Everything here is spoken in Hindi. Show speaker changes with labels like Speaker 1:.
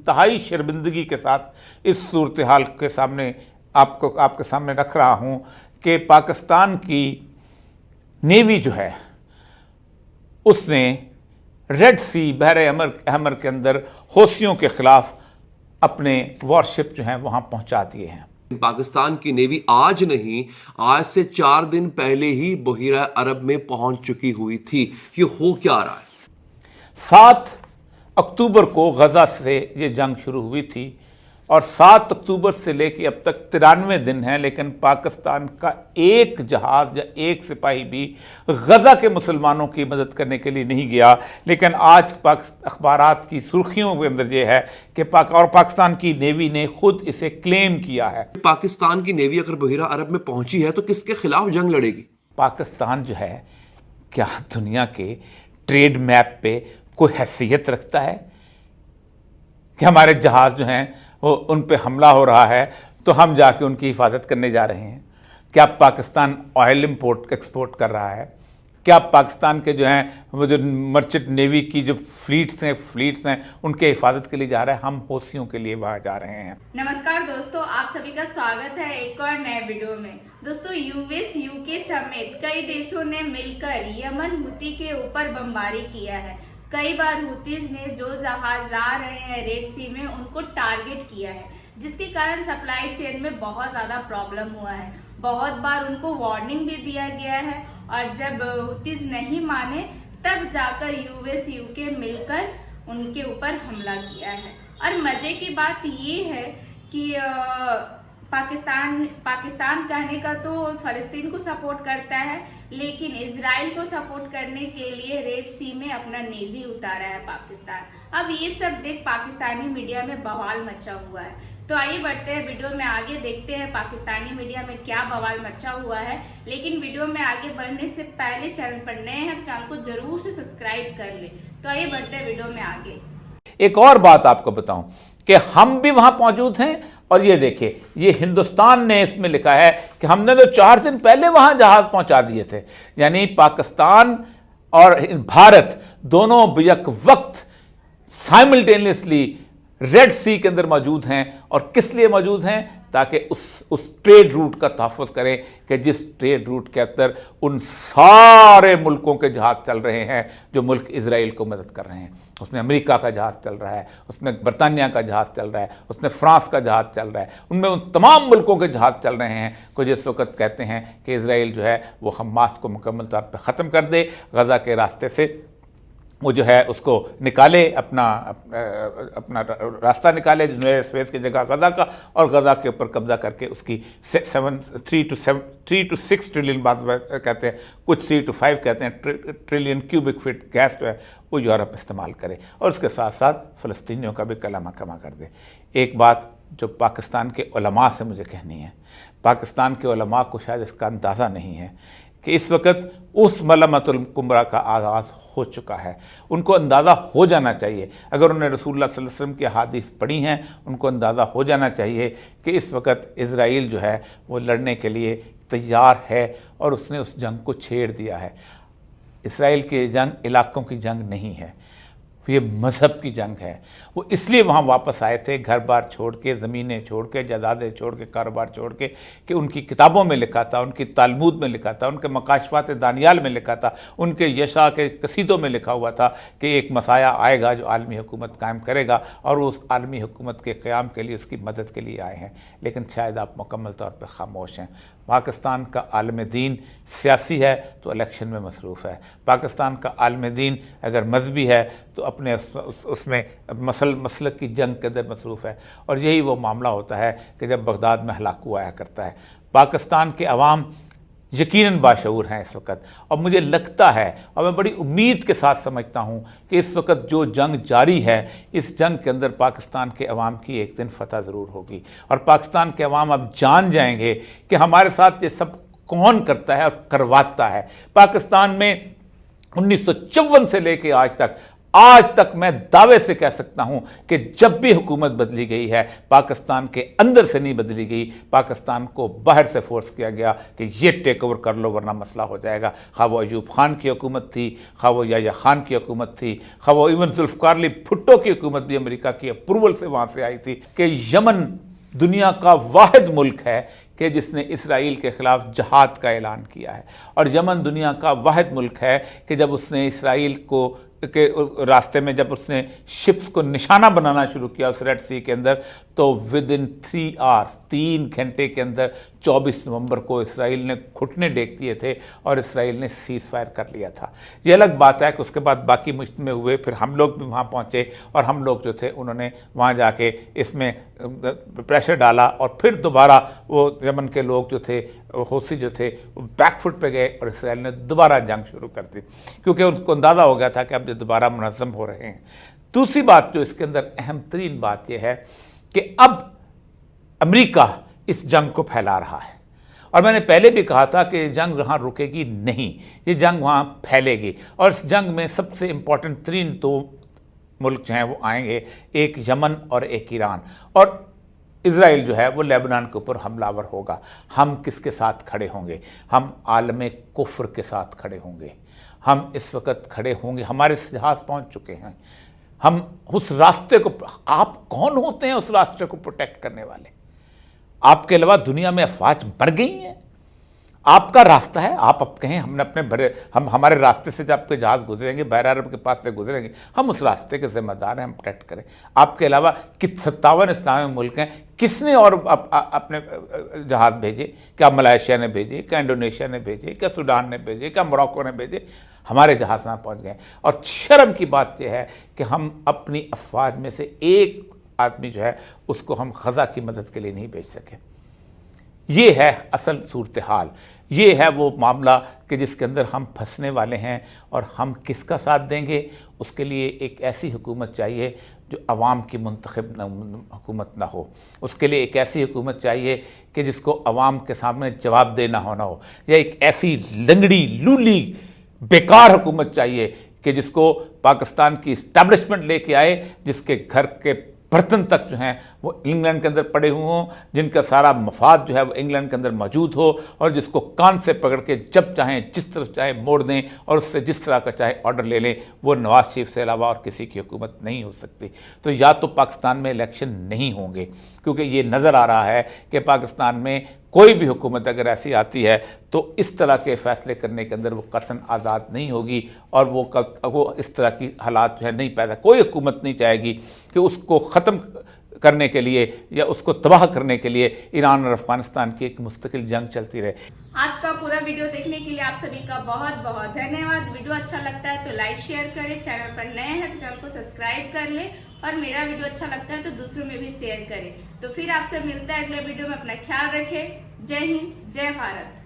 Speaker 1: इंतहाई शर्मिंदगी के साथ इस सूरत हाल के सामने आपके सामने रख रहा हूँ कि पाकिस्तान की नेवी जो है उसने रेड सी बहरे अहमर के अंदर हौसियों के खिलाफ अपने वॉरशिप जो हैं वहाँ पहुँचा दिए हैं।
Speaker 2: पाकिस्तान की नेवी आज नहीं, आज से 4 दिन पहले ही बहीरा अरब में पहुंच चुकी हुई थी। ये हो क्या रहा है?
Speaker 1: 7 अक्टूबर को गजा से ये जंग शुरू हुई थी और 7 अक्टूबर से लेकर अब तक 93 दिन हैं, लेकिन पाकिस्तान का एक जहाज़ या एक सिपाही भी गजा के मुसलमानों की मदद करने के लिए नहीं गया। लेकिन आज अखबारात की सुर्खियों के अंदर ये है कि पाकिस्तान की नेवी ने खुद इसे क्लेम किया है।
Speaker 2: पाकिस्तान की नेवी अगर बहीरा अरब में पहुंची है तो किसके खिलाफ जंग लड़ेगी?
Speaker 1: पाकिस्तान जो है क्या दुनिया के ट्रेड मैप पे कोई हैसियत रखता है कि हमारे जहाज़ जो हैं वो उन पे हमला हो रहा है तो हम जाके उनकी हिफाजत करने जा रहे हैं? क्या पाकिस्तान ऑयल इंपोर्ट एक्सपोर्ट कर रहा है? क्या पाकिस्तान के जो हैं वो जो मर्चेंट नेवी की जो फ्लीट्स हैं उनके हिफाजत के लिए जा रहा है? हम हौसियों के लिए वहाँ जा रहे हैं।
Speaker 3: नमस्कार दोस्तों, आप सभी का स्वागत है एक और नए वीडियो में। दोस्तों, यूएस यूके समेत कई देशों ने मिलकर यमन हुती के ऊपर बमबारी किया है। कई बार हुतीज ने जो जहाज जा रहे हैं रेड सी में उनको टारगेट किया है, जिसके कारण सप्लाई चेन में बहुत ज्यादा प्रॉब्लम हुआ है। बहुत बार उनको वार्निंग भी दिया गया है और जब हुतीज नहीं माने तब जाकर यूएस यूके मिलकर उनके ऊपर हमला किया है। और मजे की बात ये है कि पाकिस्तान कहने का तो फलस्तीन को सपोर्ट करता है, लेकिन इजराइल को सपोर्ट करने के लिए रेड सी में अपना नेवी उतारा है पाकिस्तान। अब ये सब देख पाकिस्तानी मीडिया में बवाल मचा हुआ है। तो आइए बढ़ते हैं वीडियो में आगे, देखते हैं पाकिस्तानी मीडिया में क्या बवाल मचा हुआ है। लेकिन वीडियो में आगे बढ़ने से पहले चैनल पर नए हैं तो चैनल को जरूर से सब्सक्राइब कर ले। तो आइए बढ़ते हैं वीडियो में आगे।
Speaker 1: एक और बात आपको बताऊं कि हम भी वहां मौजूद हैं और ये देखिए, ये हिंदुस्तान ने इसमें लिखा है कि हमने तो 4 दिन पहले वहां जहाज पहुंचा दिए थे। यानी पाकिस्तान और भारत दोनों बेक वक्त साइमल्टेनियसली रेड सी के अंदर मौजूद हैं। और किस लिए मौजूद हैं? ताकि उस ट्रेड रूट का तहफ़्फ़ुज़ करें कि जिस ट्रेड रूट के अंदर उन सारे मुल्कों के जहाज़ चल रहे हैं जो मुल्क इजराइल को मदद कर रहे हैं। उसमें अमेरिका का जहाज़ चल रहा है, उसमें बरतानिया का जहाज़ चल रहा है, उसमें फ्रांस का जहाज़ चल रहा है, उनमें उन तमाम मुल्कों के जहाज़ चल रहे हैं को जिस वक्त कहते हैं कि इजराइल जो है वो हमास को मुकम्मल तौर पर ख़त्म कर दे, गज़ा के रास्ते से वो जो है उसको निकाले, अपना रास्ता निकाले स्वेज की जगह गज़ा का, और गज़ा के ऊपर कब्जा करके उसकी 3 to 6 ट्रिलियन बात कहते हैं, कुछ 3 to 5 कहते हैं ट्रिलियन क्यूबिक फीट गैस जो है वो यूरोप इस्तेमाल करे और उसके साथ साथ फ़लस्तीनियों का भी कलमा कमा कर दे। एक बात जो पाकिस्तान के उलमा से मुझे कहनी है, पाकिस्तान के उलमा को शायद इसका अंदाज़ा नहीं है कि इस वक्त उस मलमतुल कुबरा का आगाज़ हो चुका है। उनको अंदाज़ा हो जाना चाहिए, अगर उन्होंने रसूलुल्लाह सल्लल्लाहु अलैहि वसल्लम की अहादीस पढ़ी हैं, उनको अंदाज़ा हो जाना चाहिए कि इस वक्त इज़राइल जो है वो लड़ने के लिए तैयार है और उसने उस जंग को छेड़ दिया है। इसराइल की जंग इलाकों की जंग नहीं है, ये मज़हब की जंग है। वो इसलिए वहाँ वापस आए थे, घर बार छोड़ के, ज़मीनें छोड़ के, जायदादें छोड़ के, कारोबार छोड़ के, कि उनकी किताबों में लिखा था, उनकी तालमूद में लिखा था, उनके मकाशफात दानियाल में लिखा था, उनके यशा के कसीदों में लिखा हुआ था कि एक मसाया आएगा जो आलमी हुकूमत कायम करेगा, और वो उस आलमी हुकूमत के क़याम के लिए, उसकी मदद के लिए आए हैं। लेकिन शायद आप मुकम्मल तौर पर खामोश हैं। पाकिस्तान का आलम दीन सियासी है तो इलेक्शन में मसरूफ़ है। पाकिस्तान का आलम दीन अगर मजहबी है तो अपने उसमें मसलक की जंग के अंदर मसरूफ़ है। और यही वो मामला होता है कि जब बगदाद में हलाकू आया करता है। पाकिस्तान के अवाम यकीनन बाशऊर हैं इस वक्त, और मुझे लगता है और मैं बड़ी उम्मीद के साथ समझता हूँ कि इस वक्त जो जंग जारी है, इस जंग के अंदर पाकिस्तान के अवाम की एक दिन फतह ज़रूर होगी। और पाकिस्तान के अवाम अब जान जाएंगे कि हमारे साथ ये सब कौन करता है और करवाता है। पाकिस्तान में 1954 से लेकर आज तक आज तक मैं दावे से कह सकता हूं कि जब भी हुकूमत बदली गई है, पाकिस्तान के अंदर से नहीं बदली गई, पाकिस्तान को बाहर से फोर्स किया गया कि ये टेक ओवर कर लो वरना मसला हो जाएगा। खा वो अयूब खान की हुकूमत थी, खा वो याह्या खान की हुकूमत थी, खा वो इवन जुल्फ़िकार अली भुट्टो की हुकूमत भी अमेरिका की अप्रूवल से वहाँ से आई थी कि यमन दुनिया का वाहिद मुल्क है कि जिसने इसराइल के ख़िलाफ़ जहाद का ऐलान किया है, और यमन दुनिया का वाहिद मुल्क है कि जब उसने इसराइल को के रास्ते में जब उसने शिप्स को निशाना बनाना शुरू किया उस रेड सी के अंदर, तो विद इन 3 आवर्स 3 घंटे के अंदर 24 नवंबर को इसराइल ने घुटने टेक दिए थे और इसराइल ने सीज़ फायर कर लिया था। ये अलग बात है कि उसके बाद बाकी मुश्तमे हुए, फिर हम लोग भी वहाँ पहुँचे और हम लोग जो थे उन्होंने वहाँ जाके इसमें प्रेशर डाला और फिर दोबारा वो यमन के लोग जो थे, हौसी जो थे, वो बैकफुट पे गए और इसराइल ने दोबारा जंग शुरू कर दी, क्योंकि उनको अंदाज़ा हो गया था कि अब ये दोबारा मुनज़्ज़म हो रहे हैं। दूसरी बात जो इसके अंदर अहम तरीन बात यह है कि अब अमेरिका इस जंग को फैला रहा है, और मैंने पहले भी कहा था कि ये जंग वहाँ रुकेगी नहीं, ये जंग वहाँ फैलेगी, और इस जंग में सबसे इम्पोर्टेंट तरीन 2 मुल्क जो हैं वो आएंगे, एक यमन और एक ईरान, और इज़राइल जो है वो लेबनान के ऊपर हमलावर होगा। हम किसके साथ खड़े होंगे? हम आलम कुफ्र के साथ खड़े होंगे। हम इस वक्त खड़े होंगे, हमारे जहाज़ पहुंच चुके हैं, हम उस रास्ते को, आप कौन होते हैं उस रास्ते को प्रोटेक्ट करने वाले? आपके अलावा दुनिया में अफवाज मर गई हैं, आपका रास्ता है। आप अब कहें हमने अपने भरे, हम हमारे रास्ते से जब आपके जहाज़ गुजरेंगे, बहर अरब के पास से गुजरेंगे, हम उस रास्ते के जिम्मेदार हैं, हम प्रोटेक्ट करें। आपके अलावा 57 इस्लामी मुल्क हैं, किसने और अपने जहाज़ भेजे? क्या मलेशिया ने भेजे? क्या इंडोनेशिया ने भेजे? क्या सूडान ने भेजे? क्या मोरक्को ने भेजे? हमारे जहाज़ वहाँ पहुँच गए। और शर्म की बात यह है कि हम अपनी अफवाज में से एक आदमी जो है उसको हम ग़ज़ा की मदद के लिए नहीं भेज सके। ये है असल सूरत हाल, ये है वो मामला कि जिसके अंदर हम फंसने वाले हैं। और हम किसका साथ देंगे? उसके लिए एक ऐसी हुकूमत चाहिए जो अवाम की मुंतखब हुकूमत ना हो, उसके लिए एक ऐसी हुकूमत चाहिए कि जिसको अवाम के सामने जवाब देना होना हो, या एक ऐसी लंगड़ी लूली बेकार हुकूमत चाहिए कि जिसको पाकिस्तान की इस्टेब्लिशमेंट लेके आए, जिसके घर के बर्तन तक जो हैं वो इंग्लैंड के अंदर पड़े हुए हों, जिनका सारा मफाद जो है वो इंग्लैंड के अंदर मौजूद हो, और जिसको कान से पकड़ के जब चाहें जिस तरफ चाहे मोड़ दें और उससे जिस तरह का चाहे ऑर्डर ले लें। वो नवाज शरीफ से अलावा और किसी की हुकूमत नहीं हो सकती। तो या तो पाकिस्तान में इलेक्शन नहीं होंगे, क्योंकि ये नज़र आ रहा है कि पाकिस्तान में कोई भी हुकूमत अगर ऐसी आती है तो इस तरह के फ़ैसले करने के अंदर वो कतन आज़ाद नहीं होगी, और वो इस तरह की हालात जो है नहीं पैदा, कोई हुकूमत नहीं चाहेगी कि उसको ख़त्म करने के लिए या उसको तबाह करने के लिए ईरान और अफ़गानिस्तान की एक मुस्तकिल जंग चलती रहे।
Speaker 3: आज का पूरा वीडियो देखने के लिए आप सभी का बहुत बहुत धन्यवाद। वीडियो अच्छा लगता है तो लाइक शेयर करें, चैनल पर नए हैं तो चैनल को सब्सक्राइब कर लें, और मेरा वीडियो अच्छा लगता है तो दूसरों में भी शेयर करें। तो फिर आपसे मिलता है अगले वीडियो में। अपना ख्याल रखें। जय हिंद, जय भारत।